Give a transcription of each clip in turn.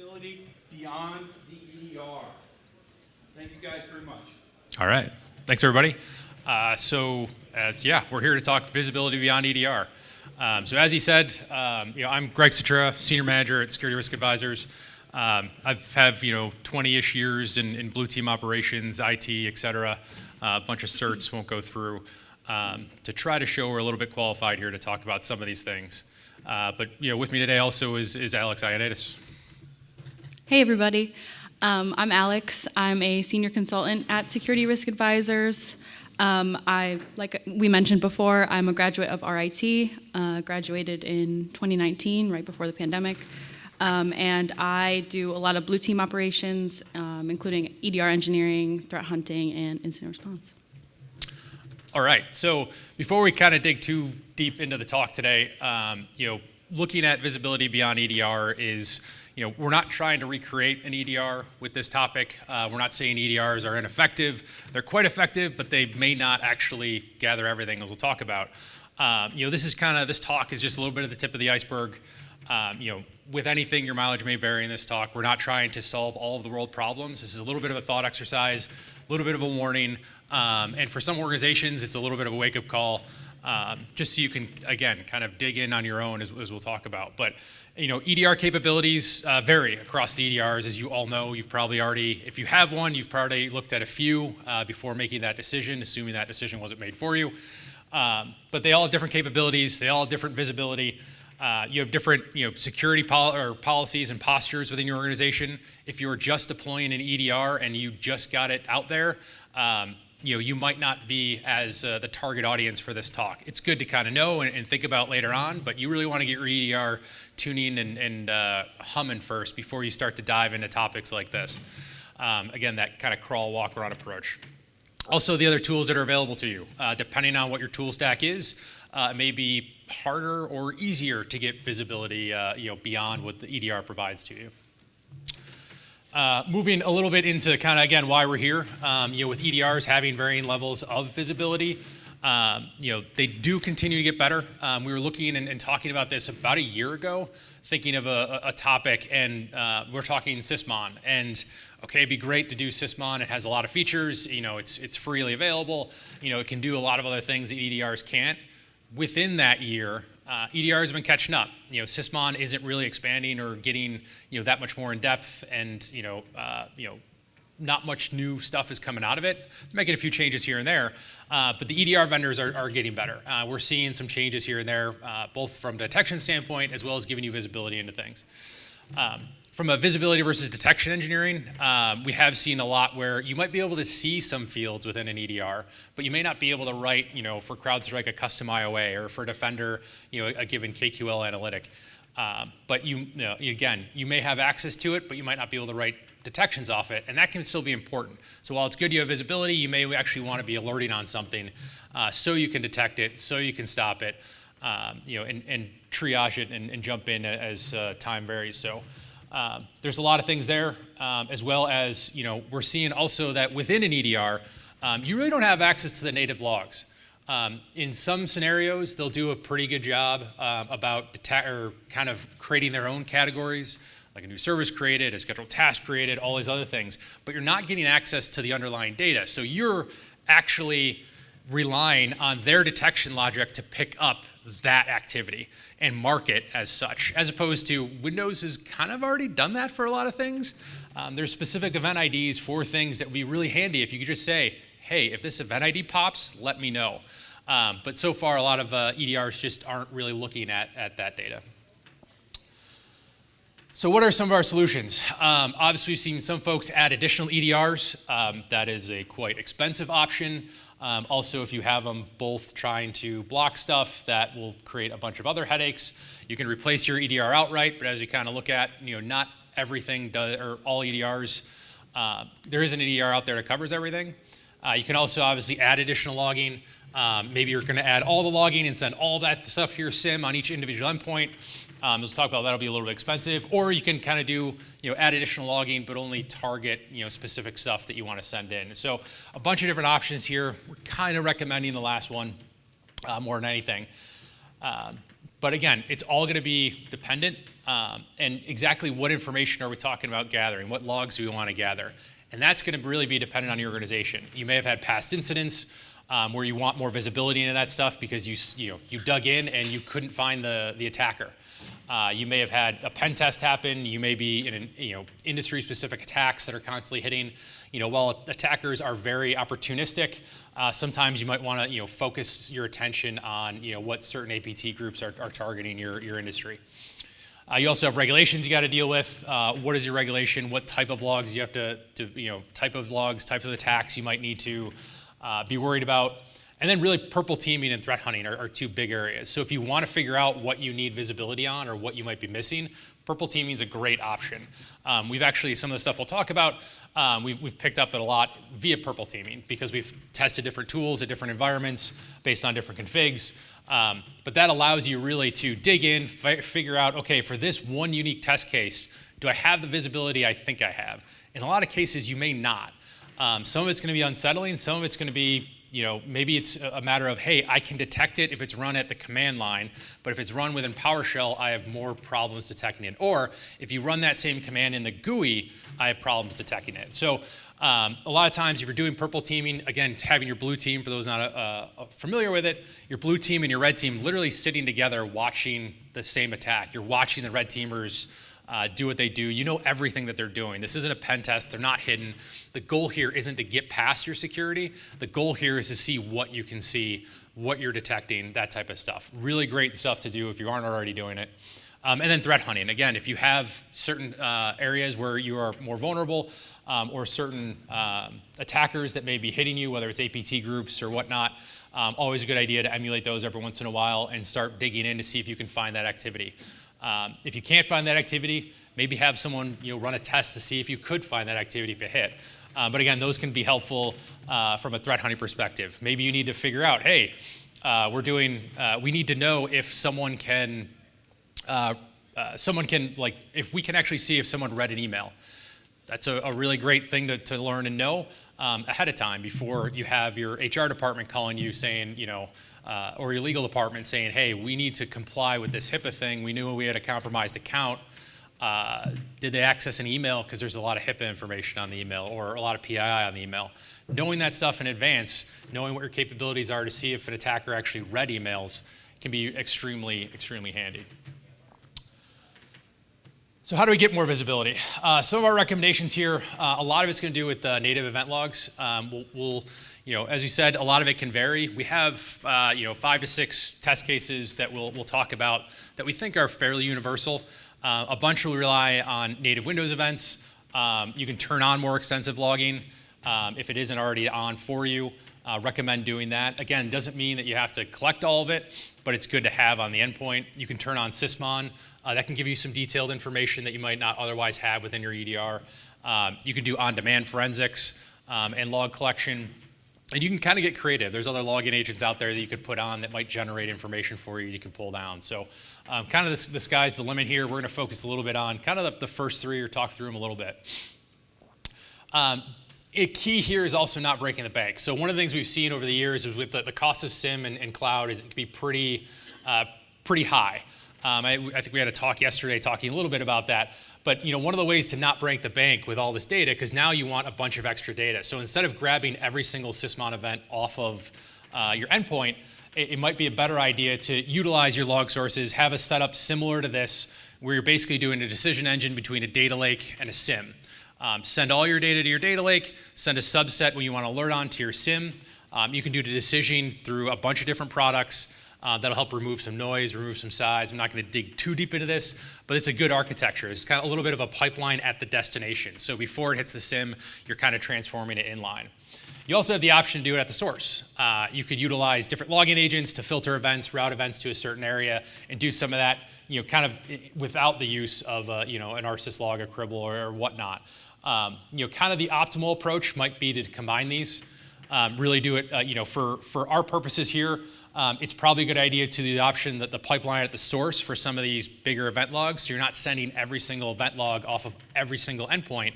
visibility beyond the EDR. Thank you guys very much. All right. Thanks, everybody. We're here to talk visibility beyond EDR. So as he said, I'm Greg Stachura, Senior Manager at Security Risk Advisors. I've have 20-ish years in blue team operations, IT, et cetera. A bunch of certs won't go through to try to show we're a little bit qualified here to talk about some of these things. But with me today also is Ioannidis. Hey everybody, I'm Alex. I'm a senior consultant at Security Risk Advisors. Like we mentioned before, I'm a graduate of RIT, graduated in 2019, right before the pandemic. And I do a lot of blue team operations, including EDR engineering, threat hunting, and incident response. All right, so before we kind of dig too deep into the talk today, looking at visibility beyond EDR is, we're not trying to recreate an EDR with this topic. We're not saying EDRs are ineffective. They're quite effective, but they may not actually gather everything that we'll talk about. This talk is just a little bit of the tip of the iceberg. With anything, your mileage may vary in this talk. We're not trying to solve all of the world problems. This is a little bit of a thought exercise, a little bit of a warning, and for some organizations, it's a little bit of a wake-up call, just so you can, again, kind of dig in on your own as we'll talk about. But EDR capabilities vary across the EDRs, as you all know. You've probably already, if you have one, you've probably looked at a few before making that decision, assuming that decision wasn't made for you. But they all have different capabilities. They all have different visibility. You have different security policies and postures within your organization. If you're just deploying an EDR and you just got it out there, you might not be as the target audience for this talk. It's good to kind of know and think about later on, but you really want to get your EDR tuning and humming first before you start to dive into topics like this. Again, that kind of crawl, walk, run approach. Also, the other tools that are available to you, depending on what your tool stack is, it may be harder or easier to get visibility beyond what the EDR provides to you. Moving a little bit into kind of, again, why we're here, with EDRs having varying levels of visibility, they do continue to get better. We were looking and talking about this about a year ago, thinking of a topic, and we're talking Sysmon. And okay, it'd be great to do Sysmon. It has a lot of features. It's freely available. It can do a lot of other things that EDRs can't. Within that year, EDRs have been catching up. Sysmon isn't really expanding or getting that much more in depth, and not much new stuff is coming out of it. Making a few changes here and there, but the EDR vendors are getting better. We're seeing some changes here and there, both from a detection standpoint as well as giving you visibility into things. From a visibility versus detection engineering, we have seen a lot where you might be able to see some fields within an EDR, but you may not be able to write, for CrowdStrike, a custom IOA, or for Defender, a given KQL analytic. But again, you may have access to it, but you might not be able to write detections off it, and that can still be important. So while it's good you have visibility, you may actually want to be alerting on something so you can detect it, so you can stop it, and triage it and jump in as time varies. So. There's a lot of things there, as well as, we're seeing also that within an EDR, you really don't have access to the native logs. In some scenarios, they'll do a pretty good job about kind of creating their own categories, like a new service created, a scheduled task created, all these other things, but you're not getting access to the underlying data. So you're actually relying on their detection logic to pick up that activity and mark it as such, as opposed to Windows has kind of already done that for a lot of things. There's specific event IDs for things that would be really handy if you could just say, hey, if this event ID pops, let me know. But so far, a lot of EDRs just aren't really looking at that data. So what are some of our solutions? Obviously, we've seen some folks add additional EDRs. That is a quite expensive option. Also, if you have them both trying to block stuff, that will create a bunch of other headaches. You can replace your EDR outright, but as you kind of look at, not everything does, or all EDRs, there is an EDR out there that covers everything. You can also obviously add additional logging. Maybe you're going to add all the logging and send all that stuff to your SIEM on each individual endpoint. Let's talk about that'll be a little bit expensive. Or you can kind of do, add additional logging, but only target, specific stuff that you want to send in. So a bunch of different options here. We're kind of recommending the last one more than anything. But again, it's all going to be dependent And exactly what information are we talking about gathering? What logs do we want to gather? And that's going to really be dependent on your organization. You may have had past incidents where you want more visibility into that stuff because you dug in and you couldn't find the attacker. You may have had a pen test happen. You may be in industry-specific attacks that are constantly hitting. While attackers are very opportunistic, sometimes you might want to focus your attention on what certain APT groups are targeting your industry. You also have regulations you got to deal with. What is your regulation? What type of logs you have to type of logs, types of attacks you might need to be worried about. And then really purple teaming and threat hunting are two big areas. So if you want to figure out what you need visibility on or what you might be missing, purple teaming is a great option. We've actually, some of the stuff we'll talk about, we've picked up it a lot via purple teaming because we've tested different tools at different environments based on different configs. But that allows you really to dig in, figure out, okay, for this one unique test case, do I have the visibility I think I have? In a lot of cases, you may not. Some of it's going to be unsettling. Some of it's going to be, maybe it's a matter of, hey, I can detect it if it's run at the command line, but if it's run within PowerShell, I have more problems detecting it. Or if you run that same command in the GUI, I have problems detecting it. So a lot of times if you're doing purple teaming, again, it's having your blue team, for those not familiar with it, your blue team and your red team literally sitting together watching the same attack. You're watching the red teamers do what they do. You know everything that they're doing. This isn't a pen test. They're not hidden. The goal here isn't to get past your security. The goal here is to see what you can see, what you're detecting, that type of stuff. Really great stuff to do if you aren't already doing it. And then threat hunting. Again, if you have certain areas where you are more vulnerable or certain attackers that may be hitting you, whether it's APT groups or whatnot, always a good idea to emulate those every once in a while and start digging in to see if you can find that activity. If you can't find that activity, maybe have someone run a test to see if you could find that activity if it hit. But again, those can be helpful from a threat hunting perspective. Maybe you need to figure out, hey, we need to know if someone can, if we can actually see if someone read an email. That's a really great thing to learn and know ahead of time before you have your HR department calling you saying, or your legal department saying, hey, we need to comply with this HIPAA thing. We knew we had a compromised account. Did they access an email? Because there's a lot of HIPAA information on the email or a lot of PII on the email. Knowing that stuff in advance, knowing what your capabilities are to see if an attacker actually read emails can be extremely, extremely handy. So how do we get more visibility? Some of our recommendations here, a lot of it's going to do with native event logs. As you said, a lot of it can vary. We have 5 to 6 test cases that we'll talk about that we think are fairly universal. A bunch will rely on native Windows events. You can turn on more extensive logging if it isn't already on for you. Recommend doing that. Again, doesn't mean that you have to collect all of it, but it's good to have on the endpoint. You can turn on Sysmon. That can give you some detailed information that you might not otherwise have within your EDR. You can do on-demand forensics and log collection. And you can kind of get creative. There's other login agents out there that you could put on that might generate information for you can pull down. So kind of the sky's the limit here. We're going to focus a little bit on kind of the first 3 or talk through them a little bit. A key here is also not breaking the bank. So one of the things we've seen over the years is with the cost of SIM and cloud is it can be pretty high. I think we had a talk yesterday talking a little bit about that. But one of the ways to not break the bank with all this data, because now you want a bunch of extra data. So instead of grabbing every single Sysmon event off of your endpoint, it might be a better idea to utilize your log sources, have a setup similar to this, where you're basically doing a decision engine between a data lake and a SIM. Send all your data to your data lake, send a subset when you want to alert on to your SIM. You can do the decisioning through a bunch of different products. That'll help remove some noise, remove some size. I'm not going to dig too deep into this, but it's a good architecture. It's kind of a little bit of a pipeline at the destination. So before it hits the SIM, you're kind of transforming it inline. You also have the option to do it at the source. You could utilize different login agents to filter events, route events to a certain area, and do some of that, kind of without the use of, an RSys log, a Cribble, or whatnot. Kind of the optimal approach might be to combine these. Really do it, for our purposes here. It's probably a good idea to do the option that the pipeline at the source for some of these bigger event logs, so you're not sending every single event log off of every single endpoint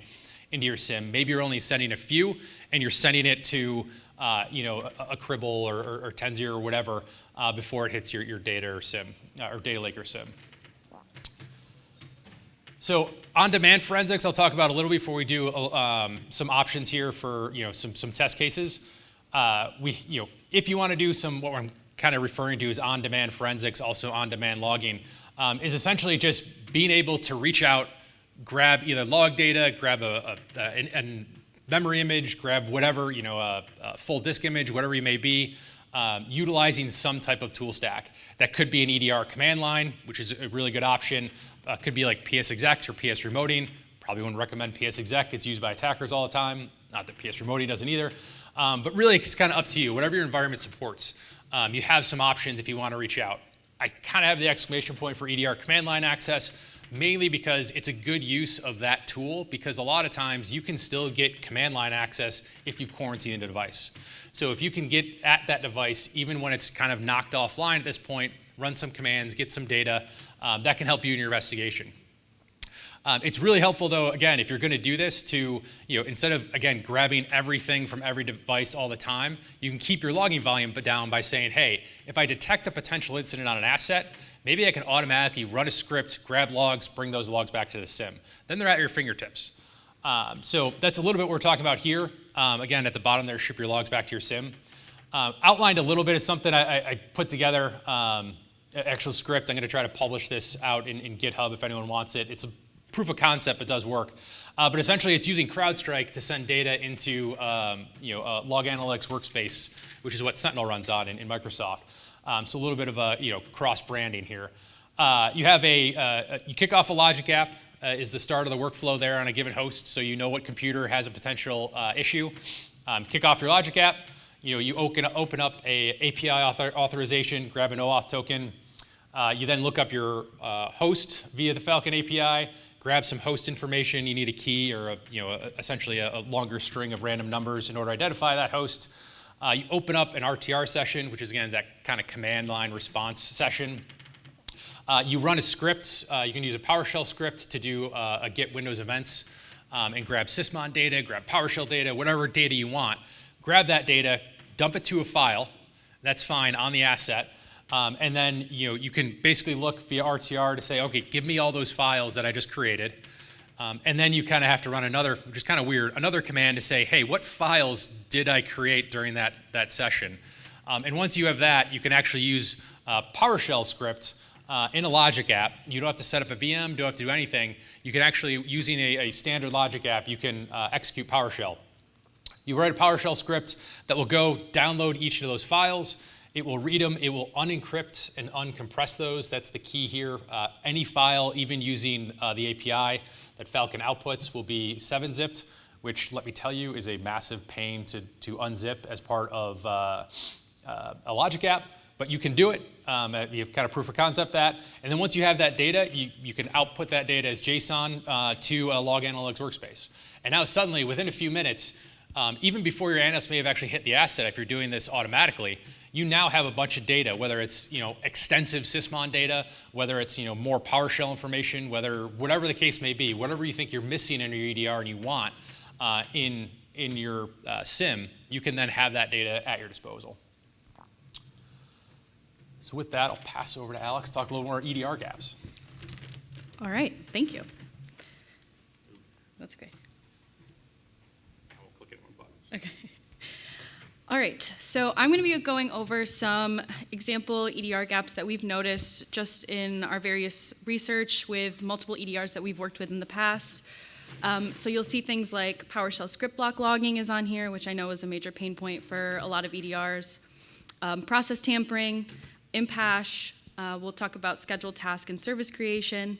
into your SIM. Maybe you're only sending a few, and you're sending it to a Cribble or Tenzir or whatever before it hits your data or SIM or data lake or SIM. So on-demand forensics, I'll talk about a little before we do some options here for some test cases. If you want to do what I'm kind of referring to as on-demand forensics, also on-demand logging, is essentially just being able to reach out, grab either log data, grab a memory image, grab whatever, a full disk image, whatever you may be, utilizing some type of tool stack. That could be an EDR command line, which is a really good option. Could be like PSExec or PS remoting. Probably wouldn't recommend PSExec. It's used by attackers all the time. Not that PS remoting doesn't either. But really, it's kind of up to you. Whatever your environment supports, you have some options if you want to reach out. I kind of have the exclamation point for EDR command line access, mainly because it's a good use of that tool, because a lot of times you can still get command line access if you've quarantined a device. So if you can get at that device, even when it's kind of knocked offline at this point, run some commands, get some data, that can help you in your investigation. It's really helpful, though, again, if you're going to do this, to instead of, again, grabbing everything from every device all the time, you can keep your logging volume down by saying, hey, if I detect a potential incident on an asset, maybe I can automatically run a script, grab logs, bring those logs back to the SIM. Then they're at your fingertips. So that's a little bit what we're talking about here. Again, at the bottom there, ship your logs back to your SIM. Outlined a little bit of something I put together, an actual script. I'm going to try to publish this out in GitHub if anyone wants it. It's a proof of concept, it does work. But essentially, it's using CrowdStrike to send data into a log analytics workspace, which is what Sentinel runs on in Microsoft. So a little bit of a cross branding here. You have you kick off a logic app is the start of the workflow there on a given host, so you know what computer has a potential issue. Kick off your logic app. You open up a API authorization, grab an OAuth token. You then look up your host via the Falcon API. Grab some host information. You need a key or essentially a longer string of random numbers in order to identify that host. You open up an RTR session, which is, again, that kind of command line response session. You run a script. You can use a PowerShell script to do a get Windows events and grab sysmon data, grab PowerShell data, whatever data you want. Grab that data, dump it to a file. That's fine on the asset. And then you can basically look via RTR to say, okay, give me all those files that I just created. And then you kind of have to run another, which is kind of weird, another command to say, hey, what files did I create during that session? And once you have that, you can actually use PowerShell script in a logic app. You don't have to set up a VM, don't have to do anything. You can actually, using a standard logic app, you can execute PowerShell. You write a PowerShell script that will go download each of those files. It will read them. It will unencrypt and uncompress those. That's the key here. Any file, even using the API that Falcon outputs, will be 7-zipped, which, let me tell you, is a massive pain to unzip as part of a logic app. But you can do it. You have kind of proof of concept that. And then once you have that data, you can output that data as JSON to a log analytics workspace. And now suddenly, within a few minutes, even before your analyst may have actually hit the asset, if you're doing this automatically, you now have a bunch of data, whether it's extensive sysmon data, whether it's more PowerShell information, whatever the case may be, whatever you think you're missing in your EDR and you want in your SIM, you can then have that data at your disposal. So with that, I'll pass over to Alex to talk a little more EDR gaps. All right, thank you. That's great. I will click it on buttons. Okay. All right, so I'm going to be going over some example EDR gaps that we've noticed just in our various research with multiple EDRs that we've worked with in the past. So you'll see things like PowerShell script block logging is on here, which I know is a major pain point for a lot of EDRs. Process tampering, imphash, we'll talk about scheduled task and service creation,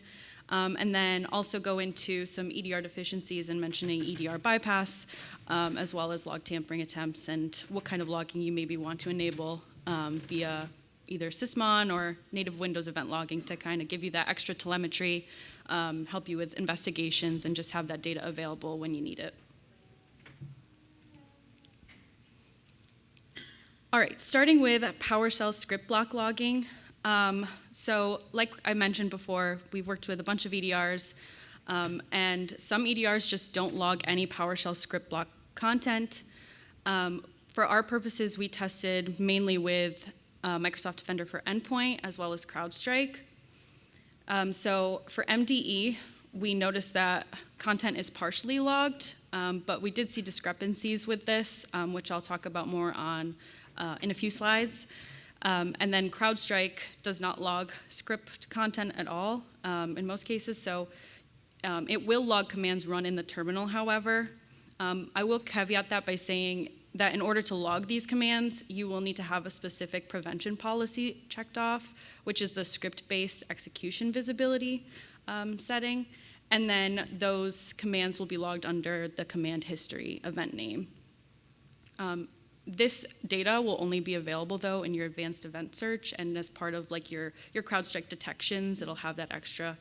and then also go into some EDR deficiencies and mentioning EDR bypass, as well as log tampering attempts and what kind of logging you maybe want to enable via either sysmon or native Windows event logging to kind of give you that extra telemetry, help you with investigations, and just have that data available when you need it. All right, starting with PowerShell script block logging. So like I mentioned before, we've worked with a bunch of EDRs, and some EDRs just don't log any PowerShell script block content. For our purposes, we tested mainly with Microsoft Defender for Endpoint as well as CrowdStrike. So for MDE, we noticed that content is partially logged, but we did see discrepancies with this, which I'll talk about more on in a few slides. And then CrowdStrike does not log script content at all in most cases, so it will log commands run in the terminal, however. I will caveat that by saying that in order to log these commands, you will need to have a specific prevention policy checked off, which is the script-based execution visibility setting, and then those commands will be logged under the command history event name. This data will only be available though in your advanced event search, and as part of like your CrowdStrike detections, it'll have that extra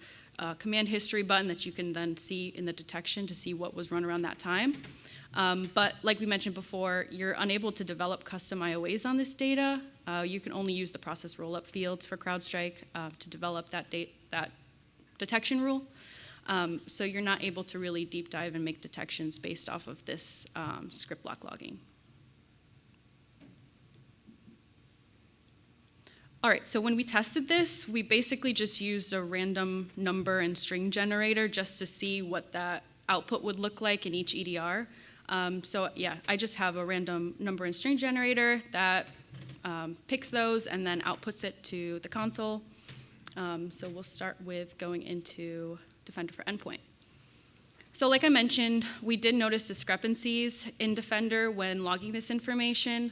command history button that you can then see in the detection to see what was run around that time. But like we mentioned before, you're unable to develop custom IOAs on this data. You can only use the process rollup fields for CrowdStrike to develop that detection rule. So you're not able to really deep dive and make detections based off of this script block logging. All right, so when we tested this, we basically just used a random number and string generator just to see what that output would look like in each EDR. So yeah, I just have a random number and string generator that picks those and then outputs it to the console. So we'll start with going into Defender for Endpoint. So like I mentioned, we did notice discrepancies in Defender when logging this information.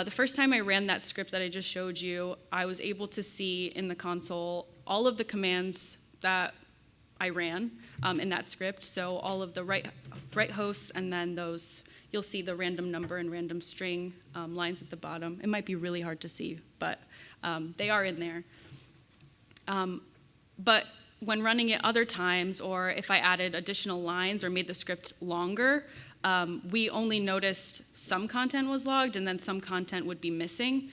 The first time I ran that script that I just showed you, I was able to see in the console all of the commands that I ran in that script. So all of the right hosts, and then those, you'll see the random number and random string lines at the bottom. It might be really hard to see, but they are in there. But when running it other times, or if I added additional lines or made the script longer, we only noticed some content was logged and then some content would be missing.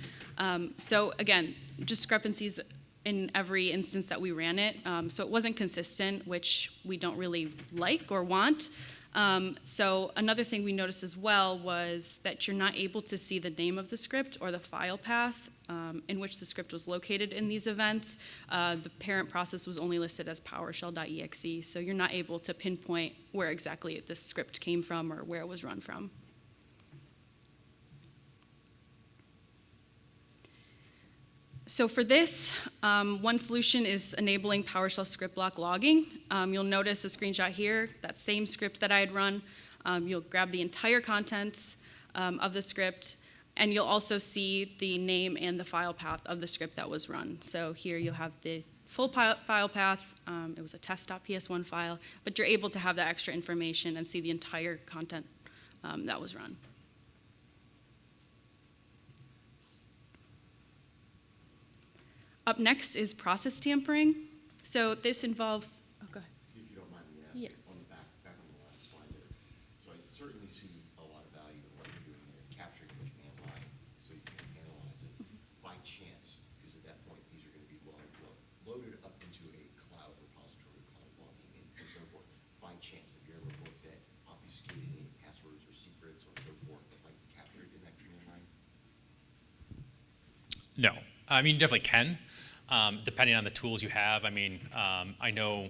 So again, discrepancies in every instance that we ran it. So it wasn't consistent, which we don't really like or want. So another thing we noticed as well was that you're not able to see the name of the script or the file path in which the script was located in these events. The parent process was only listed as PowerShell.exe, so you're not able to pinpoint where exactly this script came from or where it was run from. So for this, one solution is enabling PowerShell script block logging. You'll notice a screenshot here, that same script that I had run. You'll grab the entire contents of the script, and you'll also see the name and the file path of the script that was run. So here you'll have the full file path. It was a test.ps1 file, but you're able to have that extra information and see the entire content that was run. Up next is process tampering. So this involves, oh, go ahead. If you don't mind me asking, Yeah. on the back on the last slide there. So I certainly see a lot of value in what you're doing there, capturing the command line so you can analyze it. By chance, because at that point these are going to be loaded up into a cloud repository, cloud logging, and so forth. By chance, have you ever looked at obfuscating any passwords or secrets or so forth that might be captured in that command line? No, I mean, you definitely can, depending on the tools you have. I mean, I know,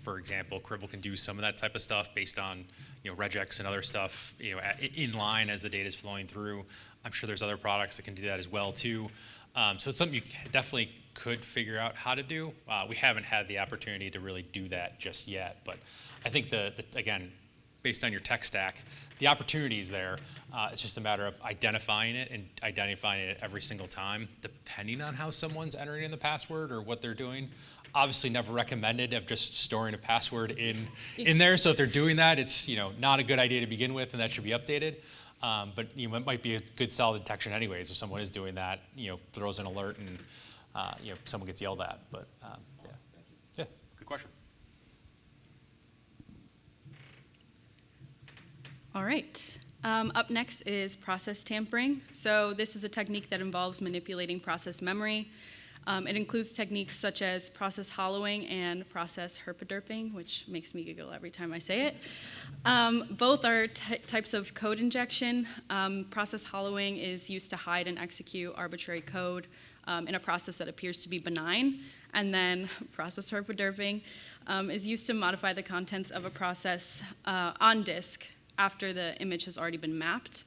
for example, Cribble can do some of that type of stuff based on, regex and other stuff, in line as the data is flowing through. I'm sure there's other products that can do that as well too. So it's something you definitely could figure out how to do. We haven't had the opportunity to really do that just yet, but I think again, based on your tech stack, the opportunity is there. It's just a matter of identifying it and identifying it every single time, depending on how someone's entering in the password or what they're doing. Obviously, never recommended of just storing a password in there. So if they're doing that, it's not a good idea to begin with, and that should be updated. But it might be a good solid detection anyways if someone is doing that. Throws an alert and someone gets yelled at. But yeah, good question. All right. Up next is process tampering. So this is a technique that involves manipulating process memory. It includes techniques such as process hollowing and process herpaderping, which makes me giggle every time I say it. Both are types of code injection. Process hollowing is used to hide and execute arbitrary code in a process that appears to be benign. And then process herpaderping is used to modify the contents of a process on disk after the image has already been mapped,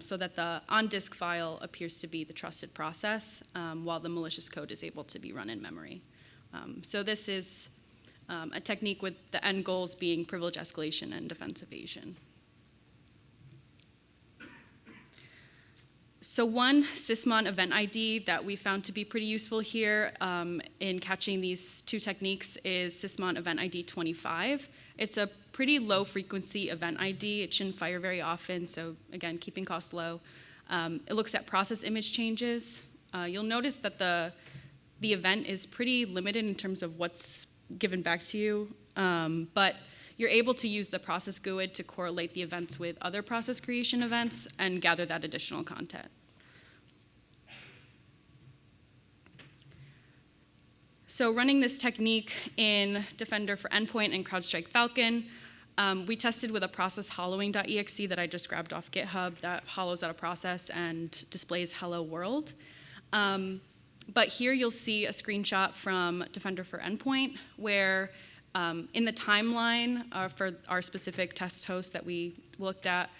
so that the on-disk file appears to be the trusted process, while the malicious code is able to be run in memory. So this is a technique with the end goals being privilege escalation and defense evasion. So one Sysmon event ID that we found to be pretty useful here in catching these two techniques is Sysmon event ID 25. It's a pretty low frequency event ID. It shouldn't fire very often, so again, keeping costs low. It looks at process image changes. You'll notice that the event is pretty limited in terms of what's given back to you, but you're able to use the process GUID to correlate the events with other process creation events and gather that additional content. So running this technique in Defender for Endpoint and CrowdStrike Falcon, we tested with a process hollowing.exe that I just grabbed off GitHub that hollows out a process and displays hello world. But here you'll see a screenshot from Defender for Endpoint where in the timeline for our specific test host that we looked at,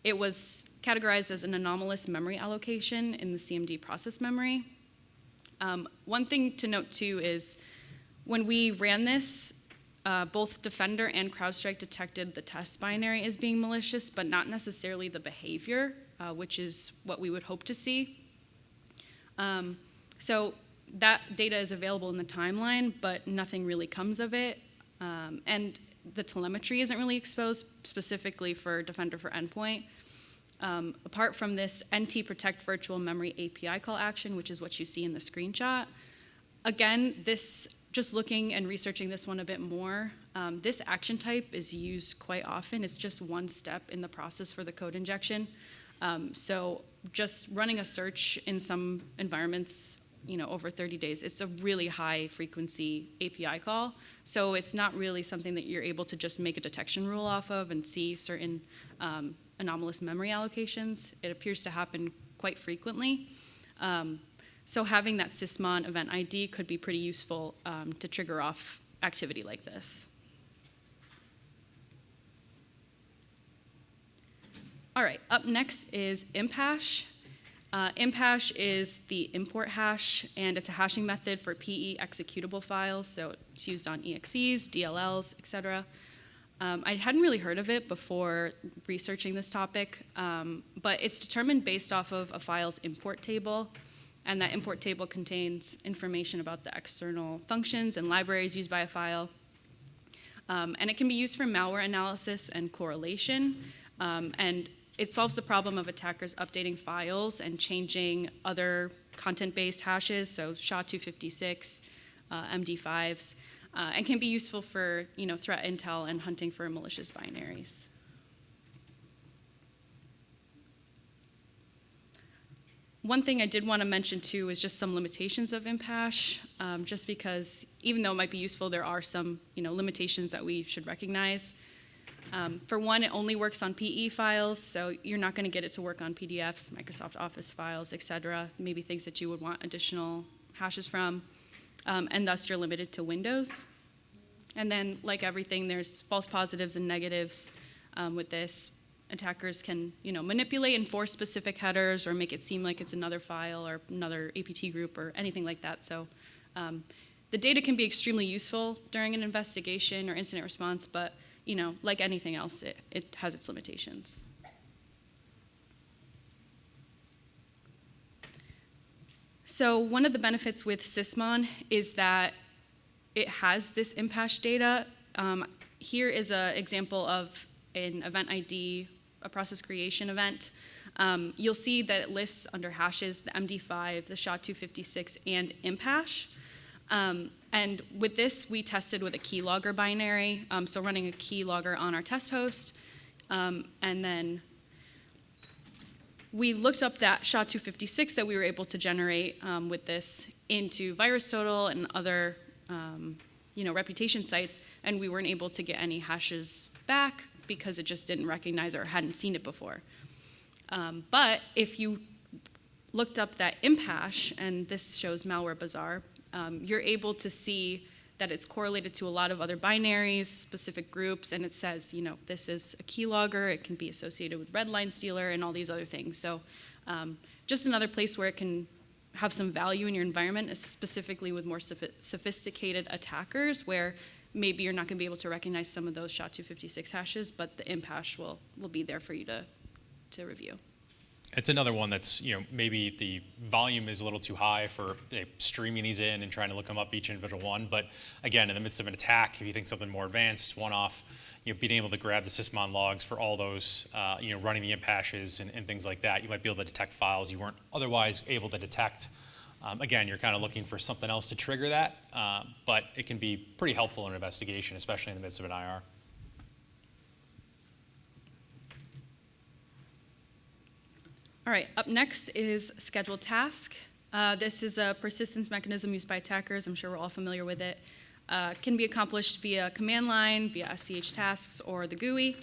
it was categorized as an anomalous memory allocation in the CMD process memory. One thing to note too is when we ran this, both Defender and CrowdStrike detected the test binary as being malicious, but not necessarily the behavior, which is what we would hope to see. So that data is available in the timeline, but nothing really comes of it. And the telemetry isn't really exposed specifically for Defender for Endpoint. Apart from this NT protect virtual memory API call action, which is what you see in the screenshot. Again, just looking and researching this one a bit more, this action type is used quite often. It's just one step in the process for the code injection. So just running a search in some environments, over 30 days, it's a really high frequency API call. So it's not really something that you're able to just make a detection rule off of and see certain anomalous memory allocations. It appears to happen quite frequently. So having that Sysmon event ID could be pretty useful to trigger off activity like this. All right, up next is imphash. Imphash is the import hash, and it's a hashing method for PE executable files, so it's used on EXEs, DLLs, etc. I hadn't really heard of it before researching this topic, but it's determined based off of a file's import table, and that import table contains information about the external functions and libraries used by a file. And it can be used for malware analysis and correlation, and it solves the problem of attackers updating files and changing other content-based hashes, so SHA-256, MD5s, and can be useful for threat intel and hunting for malicious binaries. One thing I did want to mention too is just some limitations of imphash, just because even though it might be useful, there are some limitations that we should recognize. For one, it only works on PE files, so you're not going to get it to work on PDFs, Microsoft Office files, etc., maybe things that you would want additional hashes from, and thus you're limited to Windows. And then, like everything, there's false positives and negatives with this. Attackers can manipulate and force specific headers or make it seem like it's another file or another APT group or anything like that. So the data can be extremely useful during an investigation or incident response, but like anything else, it has its limitations. So one of the benefits with Sysmon is that it has this imphash data. Here is an example of an event ID, a process creation event. You'll see that it lists under hashes the MD5, the SHA-256, and imphash. And with this, we tested with a keylogger binary, so running a keylogger on our test host. And then we looked up that SHA-256 that we were able to generate with this into VirusTotal and other reputation sites, and we weren't able to get any hashes back because it just didn't recognize or hadn't seen it before. But if you looked up that imphash, and this shows Malware Bazaar, you're able to see that it's correlated to a lot of other binaries, specific groups, and it says, this is a keylogger, it can be associated with redline stealer and all these other things. So just another place where it can have some value in your environment, is specifically with more sophisticated attackers, where maybe you're not going to be able to recognize some of those SHA-256 hashes, but the imp hash will be there for you to review. It's another one that's, maybe the volume is a little too high for streaming these in and trying to look them up each individual one. But again, in the midst of an attack, if you think something more advanced, one-off, being able to grab the sysmon logs for all those, running the imp hashes and things like that, you might be able to detect files you weren't otherwise able to detect. Again, you're kind of looking for something else to trigger that, but it can be pretty helpful in an investigation, especially in the midst of an IR. All right, up next is scheduled task. This is a persistence mechanism used by attackers. I'm sure we're all familiar with it. Can be accomplished via command line, via SCH tasks, or the GUI.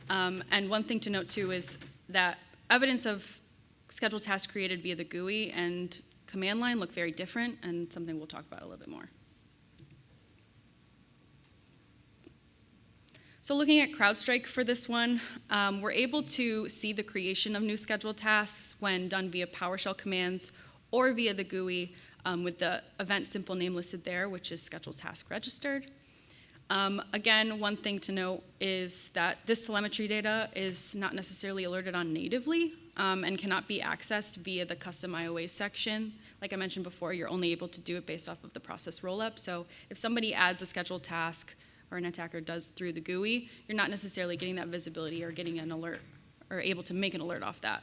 And one thing to note too is that evidence of scheduled tasks created via the GUI and command line look very different, and something we'll talk about a little bit more. So looking at CrowdStrike for this one, we're able to see the creation of new scheduled tasks when done via PowerShell commands or via the GUI with the event simple name listed there, which is scheduled task registered. Again, one thing to note is that this telemetry data is not necessarily alerted on natively and cannot be accessed via the custom IOA section. Like I mentioned before, you're only able to do it based off of the process rollup. So if somebody adds a scheduled task or an attacker does through the GUI, you're not necessarily getting that visibility or getting an alert or able to make an alert off that.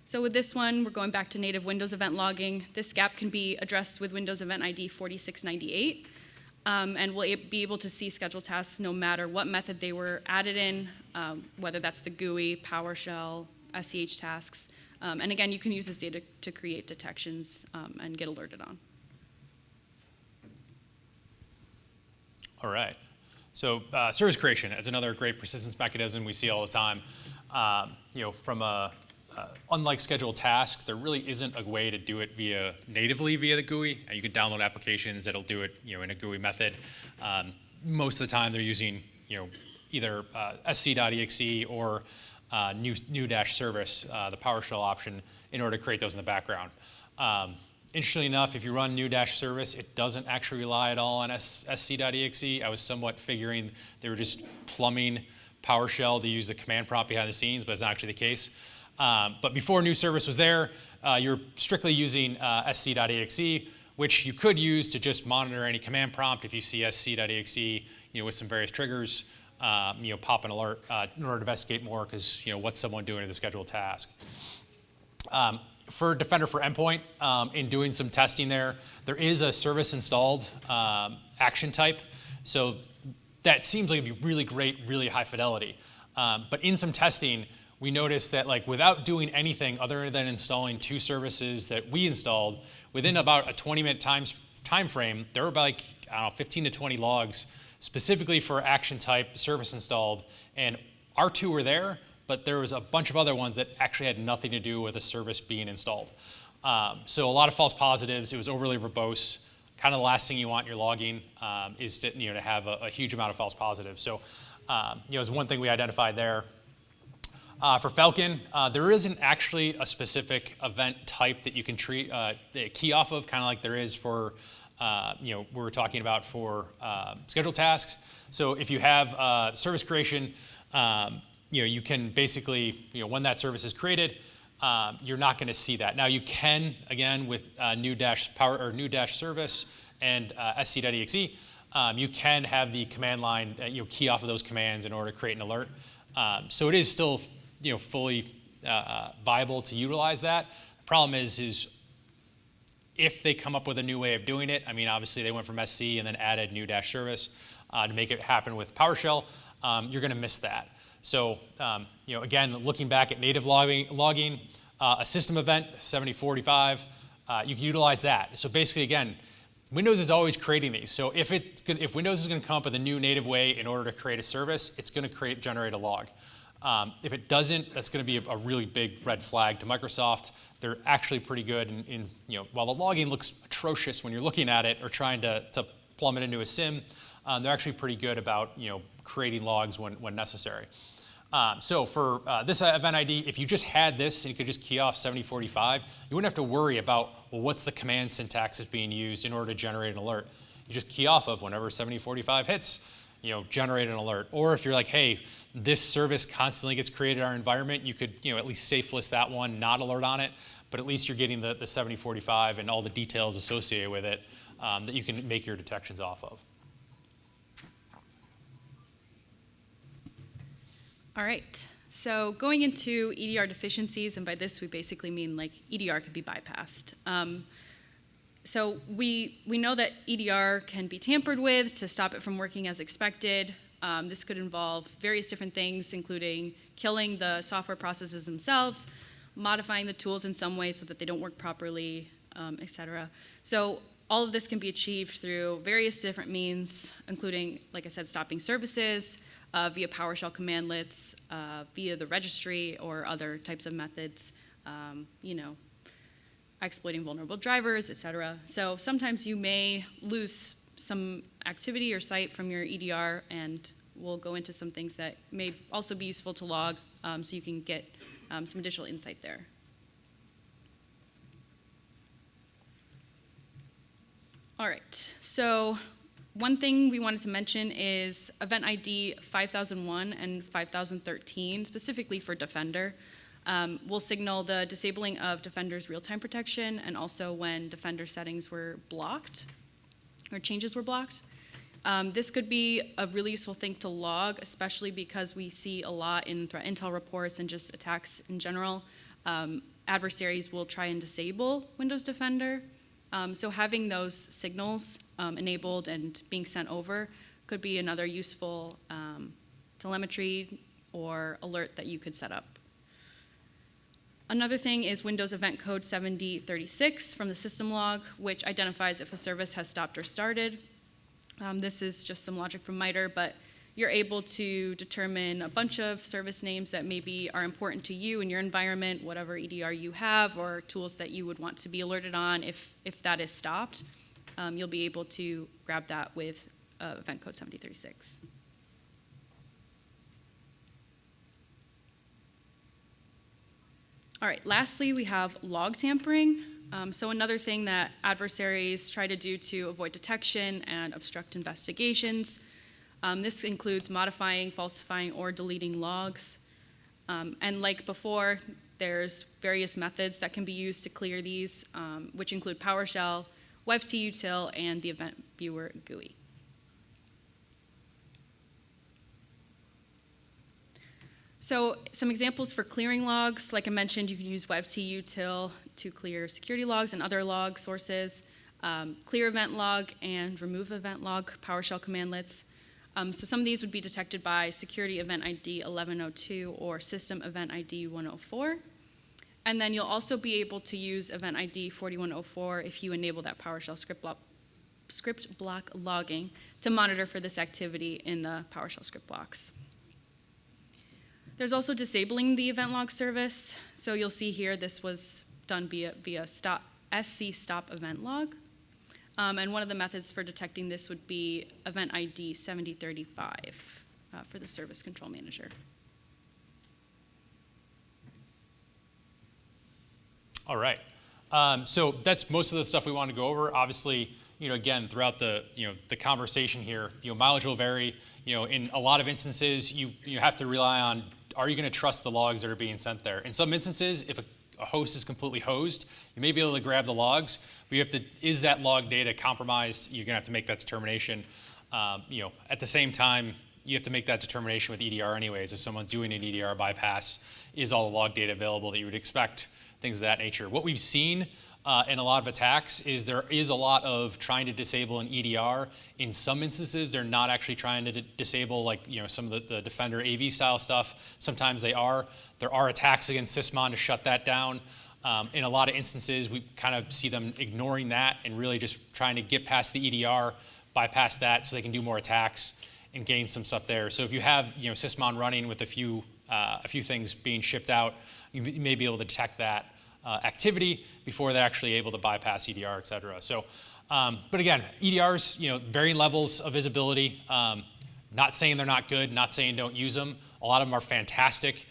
So with this one, we're going back to native Windows event logging. This gap can be addressed with Windows Event ID 4698, and we'll be able to see scheduled tasks no matter what method they were added in, whether that's the GUI, PowerShell, SCH tasks. And again, you can use this data to create detections and get alerted on. All right. So service creation is another great persistence mechanism we see all the time. From unlike scheduled tasks, there really isn't a way to do it natively via the GUI. You can download applications that'll do it, in a GUI method. Most of the time, they're using, either sc.exe or new-service, the PowerShell option, in order to create those in the background. Interestingly enough, if you run new-service, it doesn't actually rely at all on sc.exe. I was somewhat figuring they were just plumbing PowerShell to use the command prompt behind the scenes, but it's not actually the case. But before new service was there, you're strictly using sc.exe, which you could use to just monitor any command prompt. If you see sc.exe, with some various triggers, pop an alert in order to investigate more, because what's someone doing to the scheduled task. For Defender for Endpoint, in doing some testing there is a service installed action type. So that seems like it'd be really great, really high fidelity. But in some testing, we noticed that without doing anything other than installing 2 services that we installed, within about a 20-minute time frame, there were about 15 to 20 logs specifically for action type service installed. And our 2 were there, but there was a bunch of other ones that actually had nothing to do with a service being installed. So a lot of false positives. It was overly verbose. Kind of the last thing you want in your logging is to have a huge amount of false positives. So is one thing we identified there. For Falcon, there isn't actually a specific event type that you can treat key off of, kind of like there is for we were talking about for scheduled tasks. So if you have service creation, you can basically, when that service is created, you're not going to see that. Now you can, again, with new-service and sc.exe, you can have the command line key off of those commands in order to create an alert. So it is still fully viable to utilize that. The problem is if they come up with a new way of doing it. I mean, obviously they went from SC and then added new-service to make it happen with PowerShell. You're going to miss that. So, again, looking back at native logging, a system event, 7045, you can utilize that. So basically, again, Windows is always creating these. So if Windows is going to come up with a new native way in order to create a service, it's going to generate a log. If it doesn't, that's going to be a really big red flag to Microsoft. They're actually pretty good in while the logging looks atrocious when you're looking at it or trying to plumb it into a SIM, they're actually pretty good about creating logs when necessary. So for this event ID, if you just had this and you could just key off 7045, you wouldn't have to worry about, well, what's the command syntax that's being used in order to generate an alert. You just key off of whenever 7045 hits, generate an alert. Or if you're like, hey, this service constantly gets created in our environment, you could at least safe list that one, not alert on it, but at least you're getting the 7045 and all the details associated with it that you can make your detections off of. All right, so going into EDR deficiencies, and by this we basically mean like EDR could be bypassed. So we know that EDR can be tampered with to stop it from working as expected. This could involve various different things, including killing the software processes themselves, modifying the tools in some way so that they don't work properly, etc. So all of this can be achieved through various different means, including, like I said, stopping services, via PowerShell commandlets, via the registry or other types of methods, exploiting vulnerable drivers, etc. So sometimes you may lose some activity or site from your EDR, and we'll go into some things that may also be useful to log so you can get some additional insight there. All right, so one thing we wanted to mention is event ID 5001 and 5013, specifically for Defender. Will signal the disabling of Defender's real-time protection and also when Defender settings were blocked or changes were blocked. This could be a really useful thing to log, especially because we see a lot in threat intel reports and just attacks in general. Adversaries will try and disable Windows Defender. So having those signals enabled and being sent over could be another useful telemetry or alert that you could set up. Another thing is Windows event code 7036 from the system log, which identifies if a service has stopped or started. This is just some logic from MITRE, but you're able to determine a bunch of service names that maybe are important to you in your environment, whatever EDR you have, or tools that you would want to be alerted on if that is stopped. You'll be able to grab that with event code 7036. All right, lastly, we have log tampering. So another thing that adversaries try to do to avoid detection and obstruct investigations. This includes modifying, falsifying, or deleting logs. And like before, there's various methods that can be used to clear these, which include PowerShell, WebTutil, and the Event Viewer GUI. So some examples for clearing logs, like I mentioned, you can use WebTutil to clear security logs and other log sources, clear event log and remove event log PowerShell commandlets. So some of these would be detected by security event ID 1102 or system event ID 104. And then you'll also be able to use event ID 4104 if you enable that PowerShell script block logging to monitor for this activity in the PowerShell script blocks. There's also disabling the event log service. So you'll see here this was done via SC stop event log. And one of the methods for detecting this would be event ID 7035 for the service control manager. All right. So that's most of the stuff we want to go over. Obviously, again, throughout the conversation here, mileage will vary. In a lot of instances, you have to rely on, are you going to trust the logs that are being sent there? In some instances, if a host is completely hosed, you may be able to grab the logs, but you have to, is that log data compromised? You're going to have to make that determination. At the same time, you have to make that determination with EDR anyways. If someone's doing an EDR bypass, is all the log data available that you would expect? Things of that nature. What we've seen in a lot of attacks is there is a lot of trying to disable an EDR. In some instances, they're not actually trying to disable some of the Defender AV style stuff. Sometimes they are. There are attacks against Sysmon to shut that down. In a lot of instances, we kind of see them ignoring that and really just trying to get past the EDR, bypass that so they can do more attacks and gain some stuff there. So if you have Sysmon running with a few a few things being shipped out, you may be able to detect that activity before they're actually able to bypass EDR, et cetera. So, but again, EDRs, varying levels of visibility. Not saying they're not good, not saying don't use them. A lot of them are fantastic.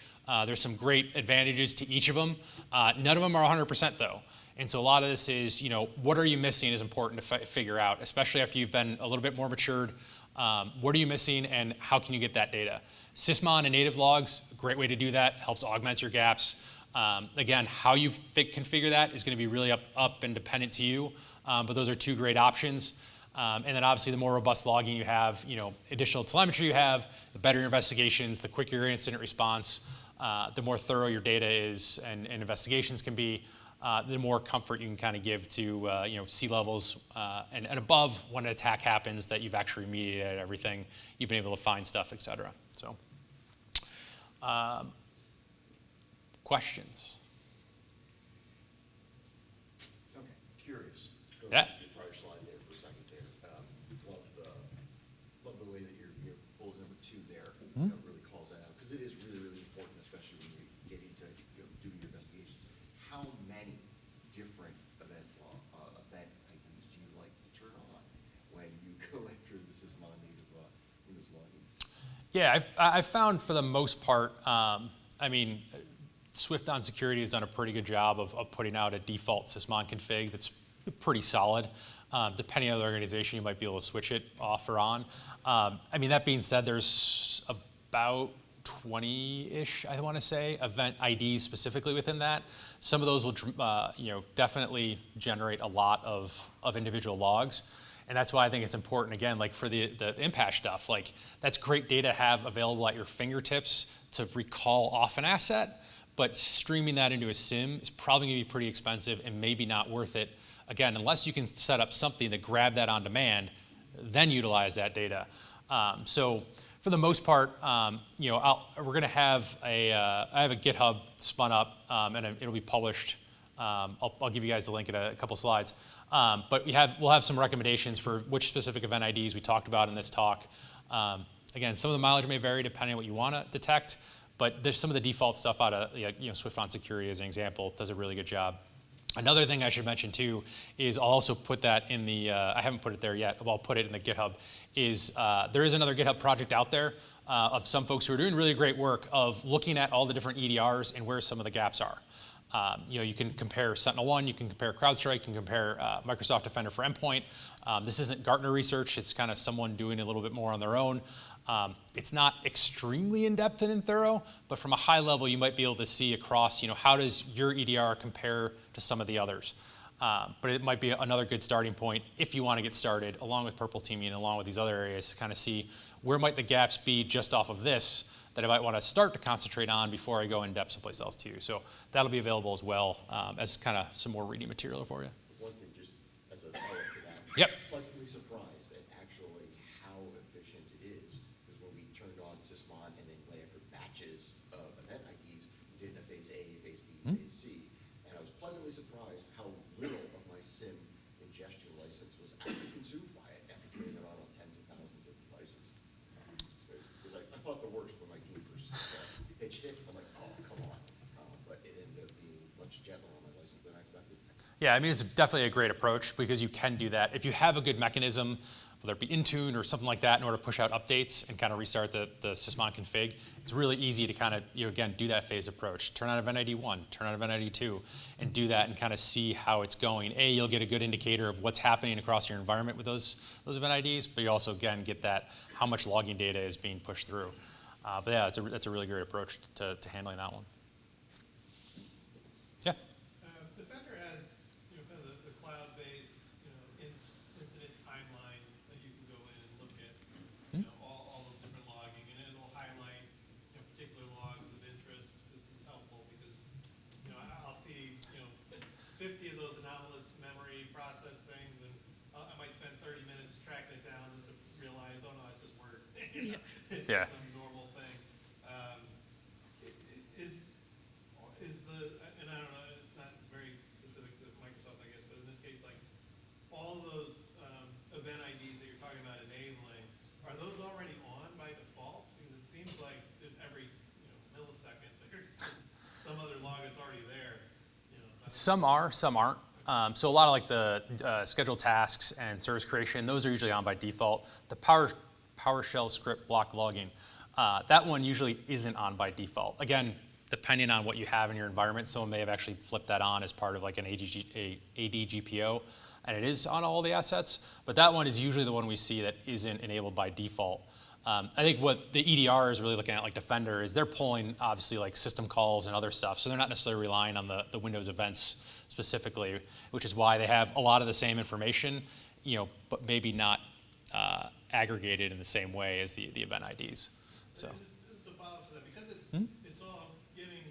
There's some great advantages to each of them. None of them are 100% though. And so a lot of this is, what are you missing is important to figure out, especially after you've been a little bit more matured. What are you missing and how can you get that data? Sysmon and native logs, a great way to do that, helps augment your gaps. Again, how you configure that is going to be really up and dependent to you, but those are two great options. And then obviously the more robust logging you have, additional telemetry you have, the better your investigations, the quicker your incident response, the more thorough your data is and investigations can be, the more comfort you can kind of give to sea levels and above when an attack happens that you've actually remediated everything, you've been able to find stuff, et cetera. So, questions? Okay, curious. Go Yeah. back to your prior slide there for a second there. Love the way that your bullet number 2 there really calls that out, because it is really, really important, especially when you get into doing your investigations. How many different event IDs do you like to turn on when you go after the Sysmon native Windows login? Yeah, I've found for the most part, Swift on Security has done a pretty good job of putting out a default Sysmon config that's pretty solid. Depending on the organization, you might be able to switch it off or on. That being said, there's about 20-ish, I want to say, event IDs specifically within that. Some of those will, definitely generate a lot of individual logs. And that's why I think it's important, again, like for the impact stuff, like that's great data to have available at your fingertips to recall off an asset, but streaming that into a SIM is probably gonna be pretty expensive and maybe not worth it. Again, unless you can set up something to grab that on demand, then utilize that data. So for the most part, we're gonna have I have a GitHub spun up and it'll be published. I'll give you guys the link in a couple slides. But we'll have some recommendations for which specific event IDs we talked about in this talk. Again, some of the mileage may vary depending on what you want to detect, but there's some of the default stuff out of Swift on Security as an example does a really good job. Another thing I should mention too is I'll also put that in the, I haven't put it there yet, but I'll put it in the GitHub, is there is another GitHub project out there of some folks who are doing really great work of looking at all the different EDRs and where some of the gaps are. You can compare SentinelOne, you can compare CrowdStrike, you can compare Microsoft Defender for Endpoint. This isn't Gartner research, it's kind of someone doing a little bit more on their own. It's not extremely in-depth and thorough, but from a high level, you might be able to see across, how does your EDR compare to some of the others? But it might be another good starting point if you want to get started, along with purple teaming, along with these other areas, to kind of see where might the gaps be just off of this that I might want to start to concentrate on before I go in depth someplace else too. So that'll be available as well as kind of some more reading material for you. One thing, just as a follow-up to that. Yep. Pleasantly surprised at actually how efficient it is, because when we turned on Sysmon and then went after batches of event IDs, we did it in a phase A, phase B, phase C, and I was pleasantly surprised how little of my SIM ingestion license was actually consumed by it after turning it on tens of thousands of devices. Because I thought the worst when my team first pitched it. I'm like, oh, come on. But it ended up being much gentler on my license than I expected. Yeah, it's definitely a great approach because you can do that. If you have a good mechanism, whether it be Intune or something like that, in order to push out updates and kind of restart the Sysmon config, it's really easy to kind of, again, do that phase approach. Turn on Event ID 1, turn on Event ID 2, and do that and kind of see how it's going. You'll get a good indicator of what's happening across your environment with those Event IDs, but you also, again, get that how much logging data is being pushed through. But yeah, that's a really great approach to handling that one. Yeah. Defender has, kind of the cloud-based, incident timeline that you can go in and look at, all the different logging, and it'll highlight, particular logs of interest. This is helpful because, I'll see, 50 of those anomalous memory process things, and I might spend 30 minutes tracking it down just to realize, oh no, it's just word. It's Yeah. just some normal thing. Is the, and I don't know, it's very specific to Microsoft, I guess, but in this case, like, all those event IDs that you're talking about enabling, are those already on by default? Because it seems like there's every, millisecond Some are, some aren't. So a lot of like the scheduled tasks and service creation, those are usually on by default. The PowerShell script block logging, that one usually isn't on by default. Again, depending on what you have in your environment, someone may have actually flipped that on as part of like an ADGPO, and it is on all the assets, but that one is usually the one we see that isn't enabled by default. I think what the EDR is really looking at, like Defender, is they're pulling obviously like system calls and other stuff, so they're not necessarily relying on the Windows events specifically, which is why they have a lot of the same information, but maybe not aggregated in the same way as the event IDs. So. Just to follow up to that, because it's all getting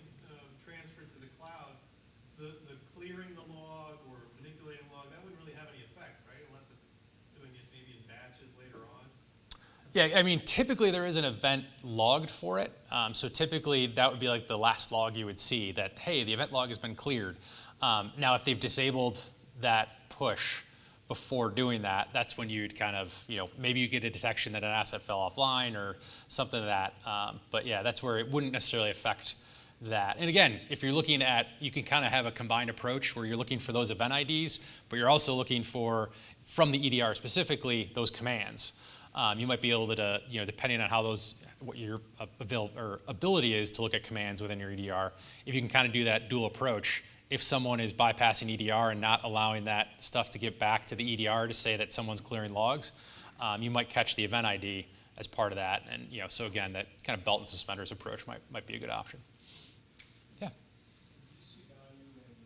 transferred to the cloud, the clearing the log or manipulating the log, that wouldn't really have any effect, right? Unless it's doing it maybe in batches later on. Yeah, I mean, typically there is an event logged for it. So typically that would be like the last log you would see that, hey, the event log has been cleared. Now, if they've disabled that push before doing that, that's when you'd kind of, maybe you get a detection that an asset fell offline or something like that. But yeah, that's where it wouldn't necessarily affect that. And again, if you're looking at, you can kind of have a combined approach where you're looking for those event IDs, but you're also looking for, from the EDR specifically, those commands. You might be able to, depending on how what your ability is to look at commands within your EDR, if you can kind of do that dual approach, if someone is bypassing EDR and not allowing that stuff to get back to the EDR to say that someone's clearing logs, you might catch the event ID as part of that. And so again, that kind of belt and suspenders approach might be a good option. Yeah. Do you see value in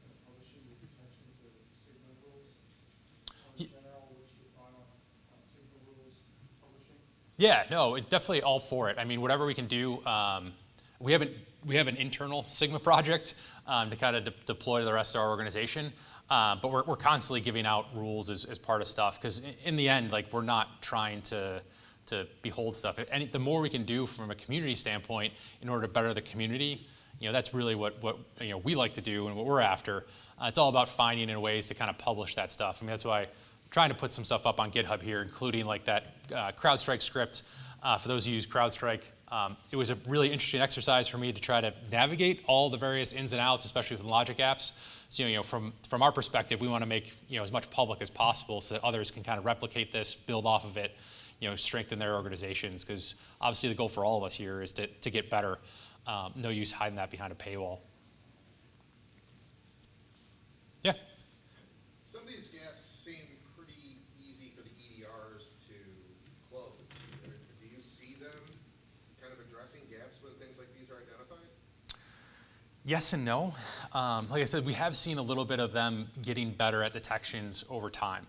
kind of publishing the detections as Sigma rules? In general, what's your thought on Sigma rules publishing? Yeah, no, definitely all for it. I mean, whatever we can do. We have an internal Sigma project to kind of deploy to the rest of our organization, but we're constantly giving out rules as part of stuff, because in the end, like, we're not trying to behold stuff. And the more we can do from a community standpoint in order to better the community, that's really what we like to do and what we're after. It's all about finding ways to kind of publish that stuff. I mean, that's why I'm trying to put some stuff up on GitHub here, including like that CrowdStrike script. For those who use CrowdStrike, it was a really interesting exercise for me to try to navigate all the various ins and outs, especially with logic apps. So, from our perspective, we want to make as much public as possible so that others can kind of replicate this, build off of it, strengthen their organizations. Because obviously the goal for all of us here is to get better. No use hiding that behind a paywall. Yeah. Some of these gaps seem pretty easy for the EDRs to close. Do you see them kind of addressing gaps when things like these are identified? Yes and no. Like I said, we have seen a little bit of them getting better at detections over time.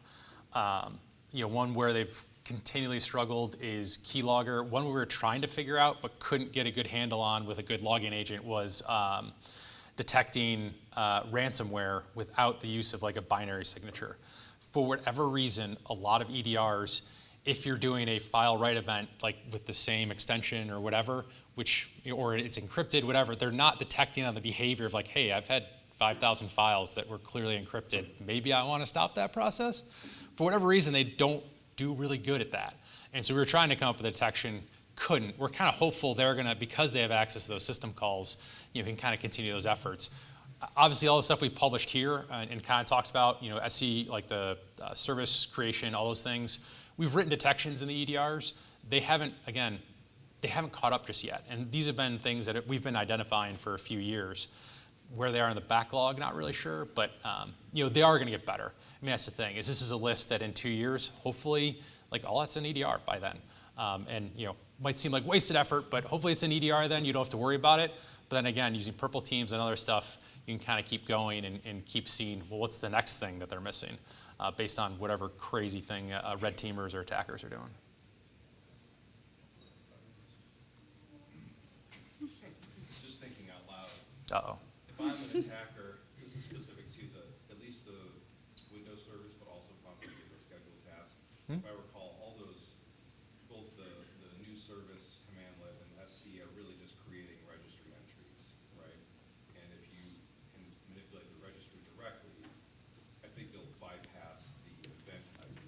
One where they've continually struggled is Keylogger. One we were trying to figure out but couldn't get a good handle on with a good logging agent was detecting ransomware without the use of like a binary signature. For whatever reason, a lot of EDRs, if you're doing a file write event like with the same extension or whatever, or it's encrypted, whatever, they're not detecting on the behavior of like, hey, I've had 5,000 files that were clearly encrypted. Maybe I want to stop that process. For whatever reason, they don't do really good at that. And so we were trying to come up with a detection, couldn't. We're kind of hopeful they're going to, because they have access to those system calls, can kind of continue those efforts. Obviously, all the stuff we published here and kind of talked about, SC, like the service creation, all those things, we've written detections in the EDRs. They haven't caught up just yet. And these have been things that we've been identifying for a few years. Where they are in the backlog, not really sure, but they are going to get better. I mean, that's the thing, is this is a list that in 2 years, hopefully, like all that's an EDR by then. And might seem like wasted effort, but hopefully it's an EDR then, you don't have to worry about it. But then again, using purple teams and other stuff, you can kind of keep going and keep seeing, well, what's the next thing that they're missing based on whatever crazy thing red teamers or attackers are doing. Just thinking out loud. Uh-oh. If I'm an attacker, this is specific to at least the Windows service, but also possibly the scheduled task. If I recall, all those, both the new service, commandlet, and SC are really just creating registry entries, right? And if you can manipulate the registry directly, I think you'll bypass the event ID.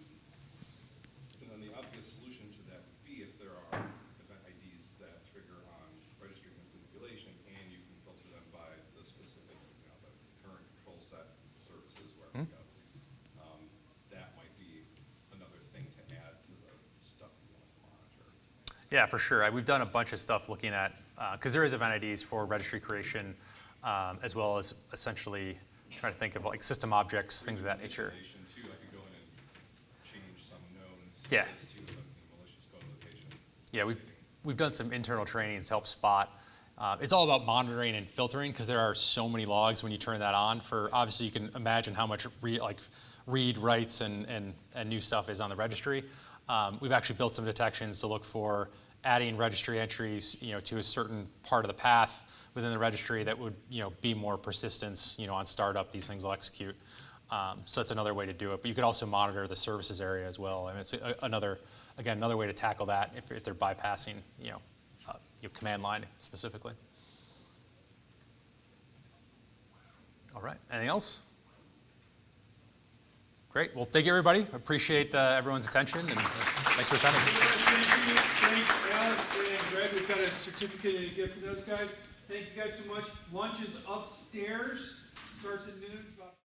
And then the obvious solution to that would be if there are event IDs that trigger on registry manipulation, and you can filter them by the specific, the current Yeah, for sure. We've done a bunch of stuff looking at, because there is event IDs for registry creation, as well as essentially trying to think of like system objects, things of that nature. Location too, I could go in and change some known Yeah. status to a malicious code location. Yeah, we've done some internal trainings to help spot. It's all about monitoring and filtering because there are so many logs when you turn that on. For obviously, you can imagine how much read, writes, and new stuff is on the registry. We've actually built some detections to look for adding registry entries, to a certain part of the path within the registry that would, be more persistence, on startup. These things will execute. So that's another way to do it. But you could also monitor the services area as well. I mean, it's another way to tackle that if they're bypassing, your command line specifically. All right. Anything else? Great. Well, thank you, everybody. Appreciate everyone's attention, and thanks for attending. Thank Alex and Greg. We've got a certificate and a gift for those guys. Thank you guys so much. Lunch is upstairs. Starts at noon.